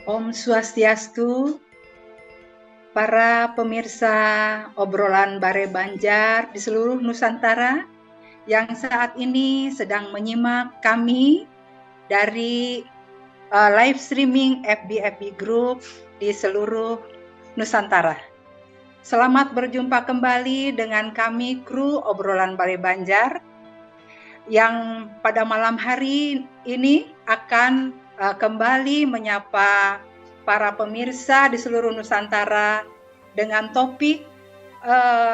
Om Swastiastu, para pemirsa obrolan Bare Banjar di seluruh Nusantara yang saat ini sedang menyimak kami dari live streaming FB Group di seluruh Nusantara. Selamat berjumpa kembali dengan kami kru obrolan Bare Banjar yang pada malam hari ini akan kembali menyapa para pemirsa di seluruh Nusantara dengan topik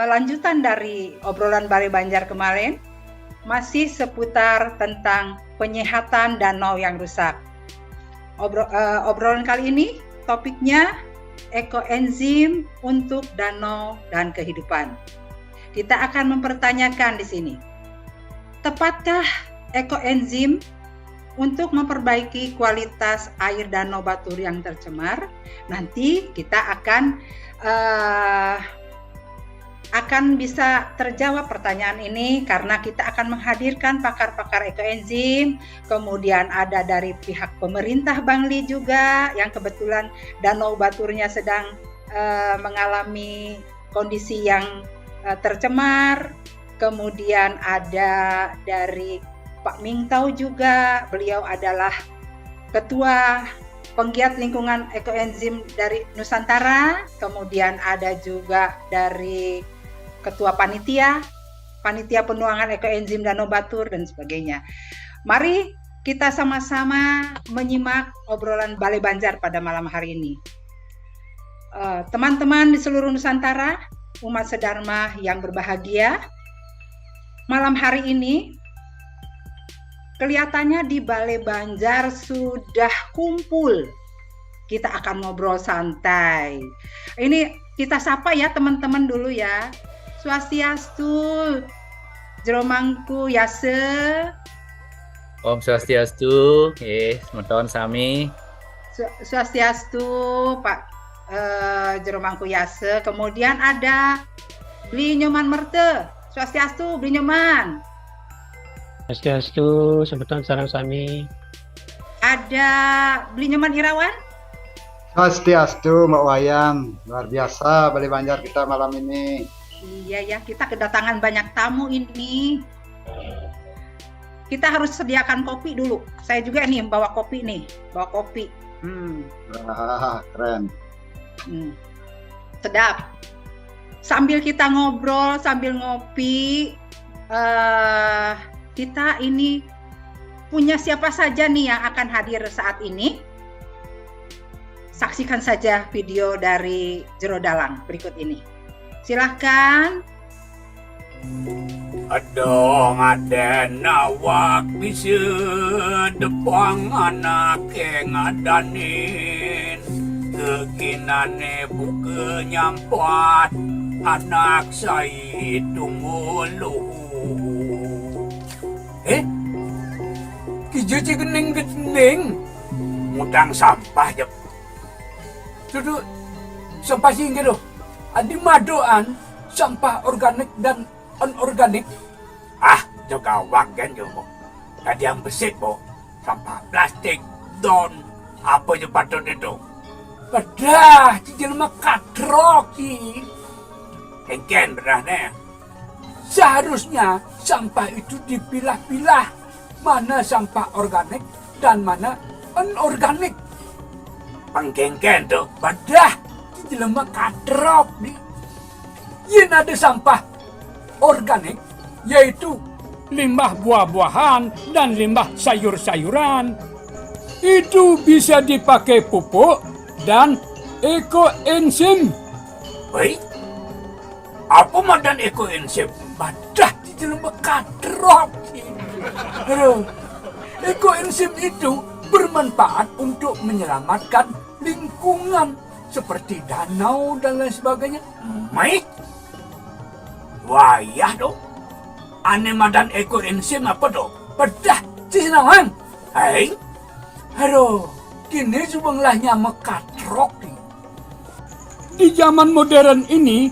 lanjutan dari obrolan Bare Banjar kemarin, masih seputar tentang penyehatan danau yang rusak. Obrolan kali ini topiknya ekoenzim untuk danau dan kehidupan. Kita akan mempertanyakan di sini, tepatkah ekoenzim untuk memperbaiki kualitas air danau Batur yang tercemar? Nanti kita akan bisa terjawab pertanyaan ini karena kita akan menghadirkan pakar-pakar ekoenzim, kemudian ada dari pihak pemerintah Bangli juga yang kebetulan danau Baturnya sedang mengalami kondisi yang tercemar. Kemudian ada dari Pak Mingtau juga, beliau adalah Ketua Penggiat Lingkungan Ekoenzim dari Nusantara. Kemudian ada juga dari Ketua Panitia Penuangan Ekoenzim Danau Batur dan sebagainya. Mari kita sama-sama menyimak obrolan Bare Banjar pada malam hari ini. Teman-teman di seluruh Nusantara, umat sedharma yang berbahagia, malam hari ini kelihatannya di Balai Banjar sudah kumpul. Kita akan ngobrol santai. Ini kita sapa ya teman-teman dulu ya. Swastiastu, Jero Mangku Yase. Om Swastiastu, semeton sami. Swastiastu Pak Jero Mangku Yase. Kemudian ada Bli Nyoman Merte. Swastiastu, Bli Nyoman. Swastiastu, semeton sareng sami. Ada Bli Nyoman Irawan. Swastiastu, Mbak Wayang. Luar biasa Balai Banjar kita malam ini. Iya ya, kita kedatangan banyak tamu ini. Kita harus sediakan kopi dulu. Saya juga nih bawa kopi nih, Wah, keren. Sedap. Sambil kita ngobrol, sambil ngopi, kita ini punya siapa saja nih yang akan hadir saat ini. Saksikan saja video dari Jero Dalang berikut ini. Silahkan. Adong aden awak bisa depang anak yang adanin kekinane buka nyampat anak saya tunggu. Kijo gening mutang sampah jep. Duduk sampah singgih doh. Adi madoan sampah organik dan anorganik. Juga wagen jo. Tadi yang besit bo. Sampah plastik, don, apa je patut itu. Pedah, jelma katrok ki. Engken berane. Seharusnya sampah itu dipilah-pilah. Mana sampah organik dan mana anorganik. Pengkengken tuh, pedah, jelma katrok ni. Yen ada sampah organik, yaitu limbah buah-buahan dan limbah sayur-sayuran. Itu bisa dipakai pupuk dan ekoenzim. Baik, apa madan ekoenzim? Badah di dalam kadrok. Ekoenzim itu bermanfaat untuk menyelamatkan lingkungan seperti danau dan lain sebagainya. Baik. Wayah dong. Ane madan ekoenzim apa dong? Pedah cisinawang. Hai. Aduh, kini subanglah mekatrok. Di zaman modern ini,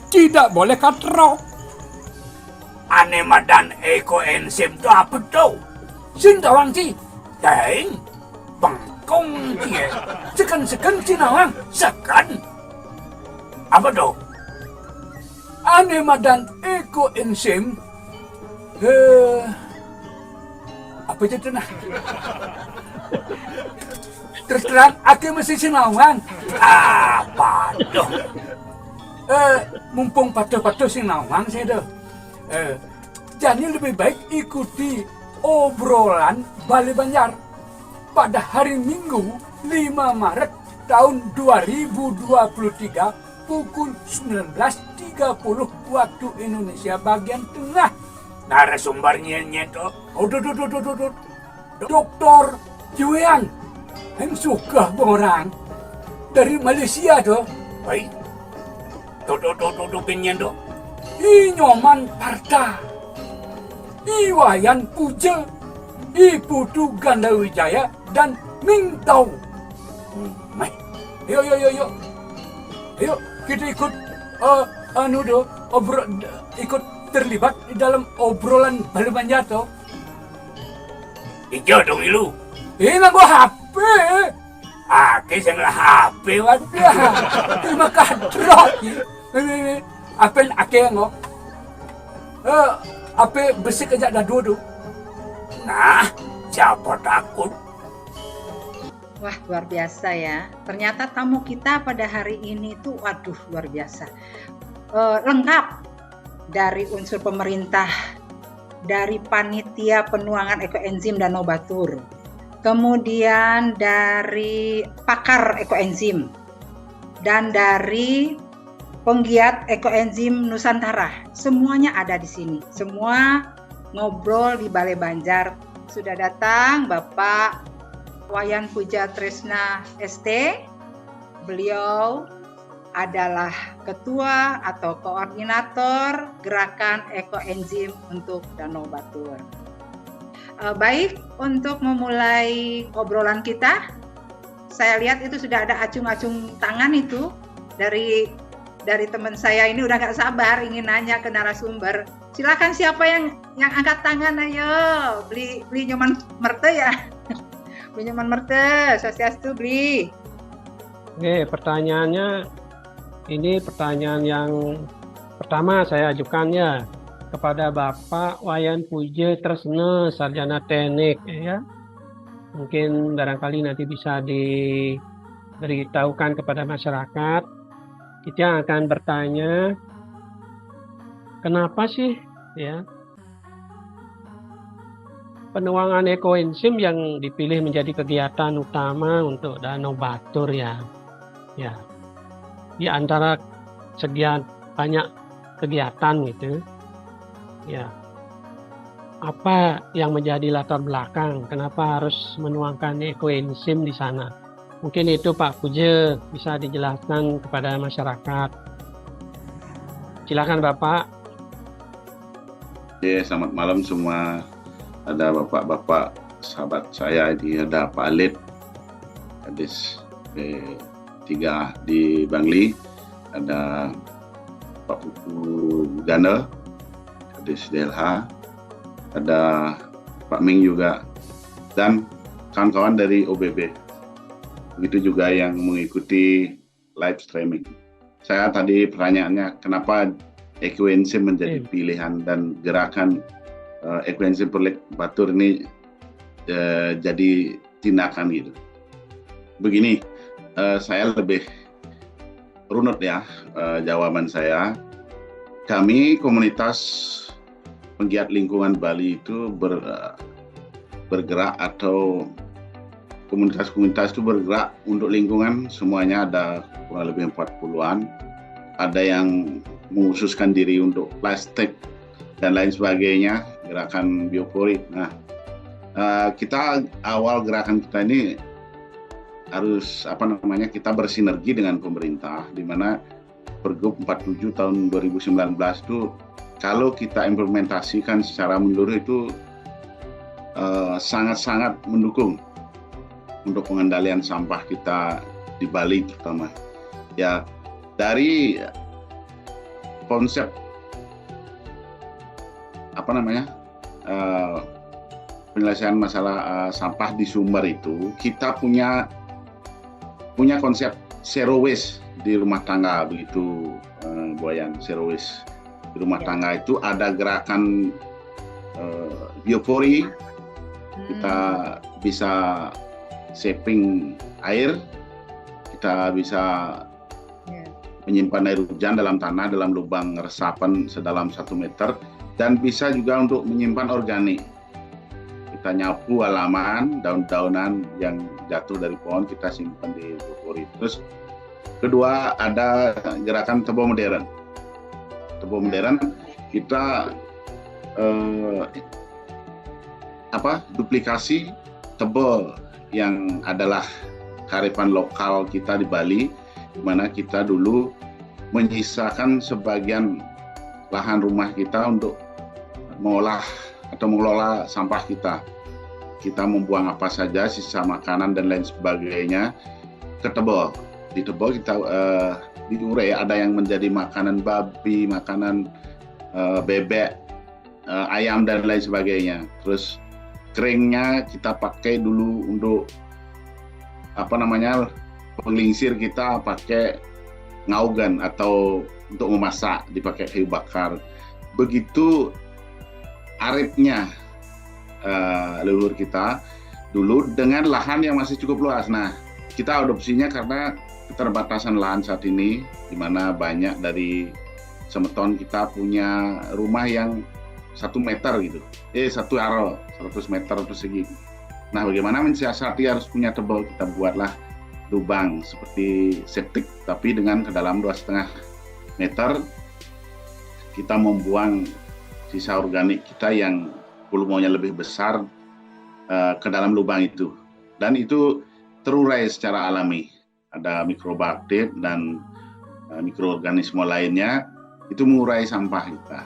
tidak boleh katrok. Ane madan ekoenzim itu apa tuh? Sintawang ci. Hai. Bang kong cie. Sekan Cinawang, sekan. Apa dong? Anema dan ekoenzim. Apa itu nah? Terus terang, aku mesti Cinawang. Apa dong? Mumpung patuh-patuh Cinawang saya dah. Jadi lebih baik ikuti obrolan Bali Banjar pada hari Minggu 5 Maret tahun 2023 pukul 19.30 waktu Indonesia bagian tengah. Narasumbernya itu Dr. Julian yang suka orang dari Malaysia tuh. Baik. Penyen tuh. Nyoman Parta. Iwayan Puja. Putu Gandawijaya dan Ming Tau. Yuk, kita ikut ikut terlibat di dalam obrolan Bali Banjar toh. Ijo dong ilu. Ini gua HP. Ake sing HP wadah. Terima kadrok. Ini apel ake ngo. Ape besi kejak dah dua. Nah, siapa takut? Wah, luar biasa ya. Ternyata tamu kita pada hari ini tuh, waduh, luar biasa. Lengkap dari unsur pemerintah, dari panitia penuangan ekoenzim Danau Batur, kemudian dari pakar ekoenzim, dan dari penggiat ekoenzim Nusantara. Semuanya ada di sini. Semua ngobrol di Balai Banjar. Sudah datang Bapak Wayan Puja Tresna ST. Beliau adalah ketua atau koordinator gerakan ekoenzim untuk Danau Batur. Baik, untuk memulai obrolan kita, saya lihat itu sudah ada acung-acung tangan itu dari teman saya ini, udah gak sabar ingin nanya ke narasumber. Silakan siapa yang angkat tangan, ayo. Beli nyoman merte ya. Beli nyoman merte, swastiastu beli. Oke, pertanyaannya ini pertanyaan yang pertama saya ajukan ya kepada Bapak Wayan Puja Tresna, Sarjana Teknik ya. Mungkin barangkali nanti bisa diberitahukan kepada masyarakat. Kita akan bertanya, kenapa sih ya penuangan ekoenzim yang dipilih menjadi kegiatan utama untuk Danau Batur ya. Ya, di antara sekian banyak kegiatan gitu, ya, apa yang menjadi latar belakang kenapa harus menuangkan ekoenzim di sana? Mungkin itu Pak Puja bisa dijelaskan kepada masyarakat. Silakan Bapak. Oke, selamat malam semua. Ada bapak-bapak sahabat saya, ada Pak Alit, Kadis P3 di Bangli, ada Pak Putu Ganda, Kadis DLH, ada Pak Ming juga, dan kawan-kawan dari OBB. Begitu juga yang mengikuti live streaming. Saya tadi pertanyaannya, kenapa ekoenzim menjadi pilihan dan gerakan ekoenzim Batur ini jadi tindakan gitu. Begini, saya lebih runut ya jawaban saya. Kami komunitas penggiat lingkungan Bali itu bergerak, atau komunitas-komunitas itu bergerak untuk lingkungan, semuanya ada kurang lebih 40-an. Ada yang mengkhususkan diri untuk plastik dan lain sebagainya, gerakan biopori. Nah, kita awal gerakan kita ini harus kita bersinergi dengan pemerintah, di mana Pergub 47 tahun 2019 itu kalau kita implementasikan secara menyeluruh itu sangat-sangat mendukung untuk pengendalian sampah kita di Bali terutama. Ya, dari konsep penyelesaian masalah sampah di sumber itu, kita punya konsep zero waste di rumah tangga, begitu Bu Wayan. Zero waste di rumah tangga itu ada gerakan biopori, kita bisa saving air, kita bisa menyimpan air hujan dalam tanah dalam lubang resapan sedalam 1 meter, dan bisa juga untuk menyimpan organik. Kita nyapu halaman, daun-daunan yang jatuh dari pohon kita simpan di biopori. Terus kedua, ada gerakan tebo modern. Tebo modern kita duplikasi tebo yang adalah kearifan lokal kita di Bali, di mana kita dulu menyisakan sebagian lahan rumah kita untuk mengolah atau mengelola sampah kita. Kita membuang apa saja, sisa makanan dan lain sebagainya ke tebo. Di tebo kita diurai, ada yang menjadi makanan babi, makanan bebek, ayam dan lain sebagainya. Terus keringnya kita pakai dulu untuk penglingsir, kita pakai ngaugan atau untuk memasak dipakai kayu bakar. Begitu arifnya leluhur kita dulu dengan lahan yang masih cukup luas. Nah, kita adopsinya karena keterbatasan lahan saat ini, di mana banyak dari semeton kita punya rumah yang 1 meter gitu, 1 aro, 100 meter persegi. Nah, bagaimana mensiasati harus punya tebal, kita buatlah lubang seperti septic, tapi dengan kedalam 2,5 meter, kita membuang sisa organik kita yang volumenya lebih besar ke dalam lubang itu. Dan itu terurai secara alami. Ada mikroba aktif dan mikroorganisme lainnya, itu mengurai sampah kita.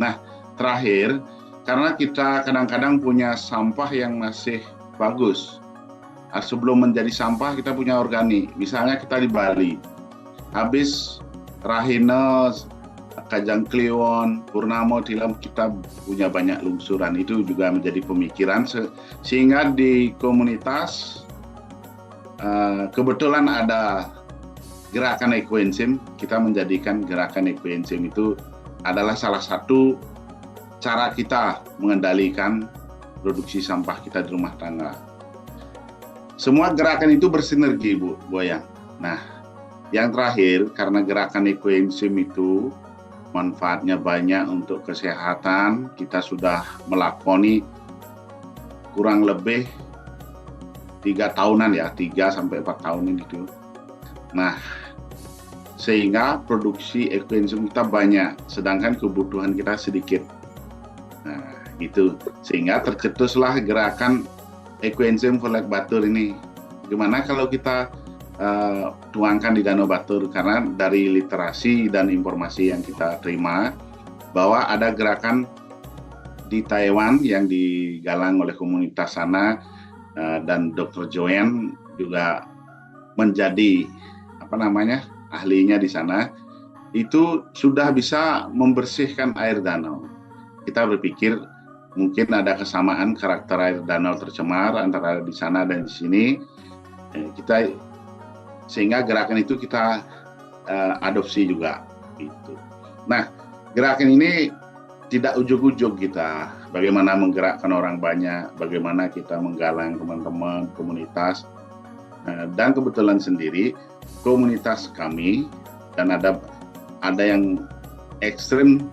Nah, terakhir, karena kita kadang-kadang punya sampah yang masih bagus. Sebelum menjadi sampah, kita punya organik. Misalnya kita di Bali, habis Rahina, Kajang Kliwon, Purnamo, Tilam, kita punya banyak lungsuran. Itu juga menjadi pemikiran, sehingga di komunitas kebetulan ada gerakan ekoenzim. Kita menjadikan gerakan ekoenzim itu adalah salah satu cara kita mengendalikan produksi sampah kita di rumah tangga. Semua gerakan itu bersinergi, Bu Wayan. Nah, yang terakhir, karena gerakan ekoenzim itu manfaatnya banyak untuk kesehatan, kita sudah melakoni kurang lebih 3 tahunan ya, 3-4 tahun ini gitu. Nah, sehingga produksi ekoenzim kita banyak, sedangkan kebutuhan kita sedikit. Nah, gitu. Sehingga tercetuslah gerakan ekoenzim for Lake Batur ini. Gimana kalau kita tuangkan di Danau Batur, karena dari literasi dan informasi yang kita terima bahwa ada gerakan di Taiwan yang digalang oleh komunitas sana, dan Dr. Joanne juga menjadi ahlinya di sana, itu sudah bisa membersihkan air danau. Kita berpikir mungkin ada kesamaan karakter air danau tercemar antara di sana dan di sini. Sehingga gerakan itu kita adopsi juga gitu. Nah, gerakan ini tidak ujuk-ujuk kita, bagaimana menggerakkan orang banyak, bagaimana kita menggalang teman-teman komunitas, dan kebetulan sendiri komunitas kami, dan ada yang ekstrim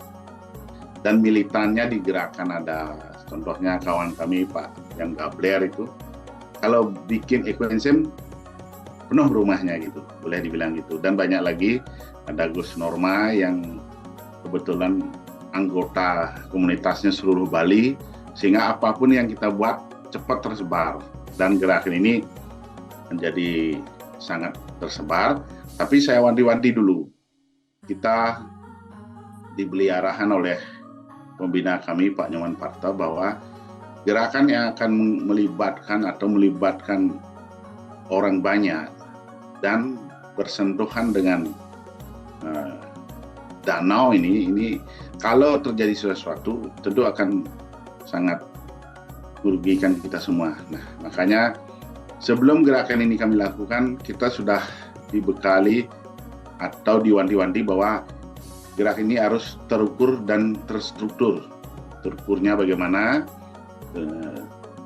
dan militannya di gerakan. Ada contohnya kawan kami Pak yang Gabler itu, kalau bikin ekoenzim penuh rumahnya gitu, boleh dibilang gitu. Dan banyak lagi, ada Gus Norma yang kebetulan anggota komunitasnya seluruh Bali, sehingga apapun yang kita buat cepat tersebar, dan gerakan ini menjadi sangat tersebar. Tapi saya wanti-wanti dulu, kita diberi arahan oleh pembina kami Pak Nyoman Parta bahwa gerakan yang akan melibatkan orang banyak dan bersentuhan dengan danau ini kalau terjadi sesuatu tentu akan sangat merugikan kita semua. Nah, makanya sebelum gerakan ini kami lakukan, kita sudah dibekali atau diwanti-wanti bahwa gerakan ini harus terukur dan terstruktur. Terukurnya bagaimana?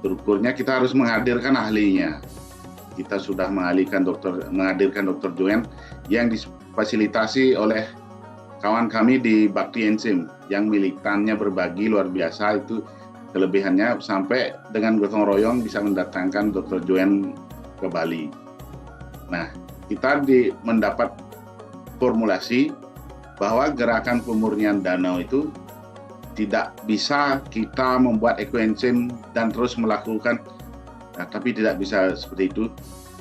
Terukurnya kita harus menghadirkan ahlinya. Kita sudah menghadirkan Dr. Joen yang difasilitasi oleh kawan kami di Bakti Enzim yang militannya berbagi luar biasa. Itu kelebihannya sampai dengan gotong royong bisa mendatangkan Dr. Joen ke Bali. Nah, kita mendapat formulasi bahwa gerakan pemurnian danau itu tidak bisa kita membuat ekoenzim dan terus melakukan, tapi tidak bisa seperti itu.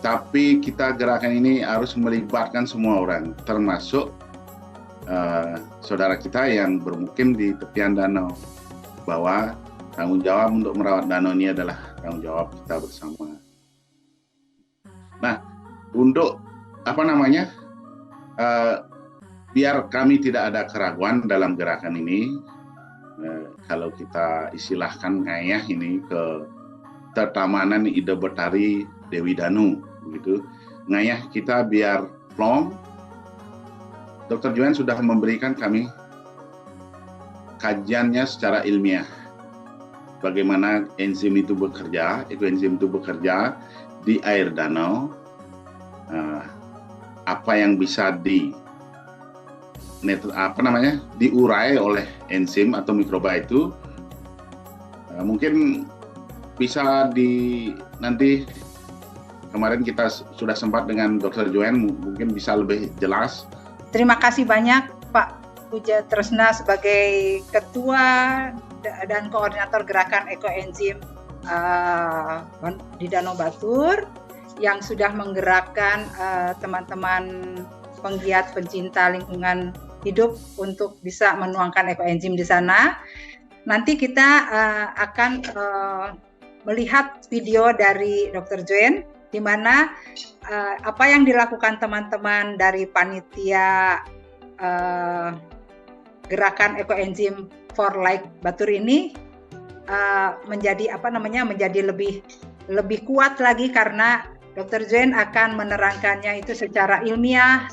Tapi kita gerakan ini harus melibatkan semua orang, termasuk saudara kita yang bermukim di tepian danau, bahwa tanggung jawab untuk merawat danau ini adalah tanggung jawab kita bersama. Nah, untuk biar kami tidak ada keraguan dalam gerakan ini, kalau kita istilahkan ngayah ini ke Tertamanan Ida Betari Dewi Danu, begitu. Ngayah kita biar plong. Dr. Joen sudah memberikan kami kajiannya secara ilmiah. Bagaimana enzim itu bekerja, ekoenzim itu bekerja di air danau, apa yang bisa diurai oleh enzim atau mikroba itu, mungkin bisa nanti kemarin kita sudah sempat dengan Dr. Joen, mungkin bisa lebih jelas. Terima kasih banyak Pak Puja Tresna sebagai Ketua dan Koordinator Gerakan Ekoenzim di Danau Batur yang sudah menggerakkan teman-teman penggiat pencinta lingkungan hidup untuk bisa menuangkan ekoenzim di sana. Nanti kita akan melihat video dari Dr. Joen di mana apa yang dilakukan teman-teman dari panitia gerakan ekoenzim for Life Batur ini menjadi lebih kuat lagi karena Dr. Joen akan menerangkannya itu secara ilmiah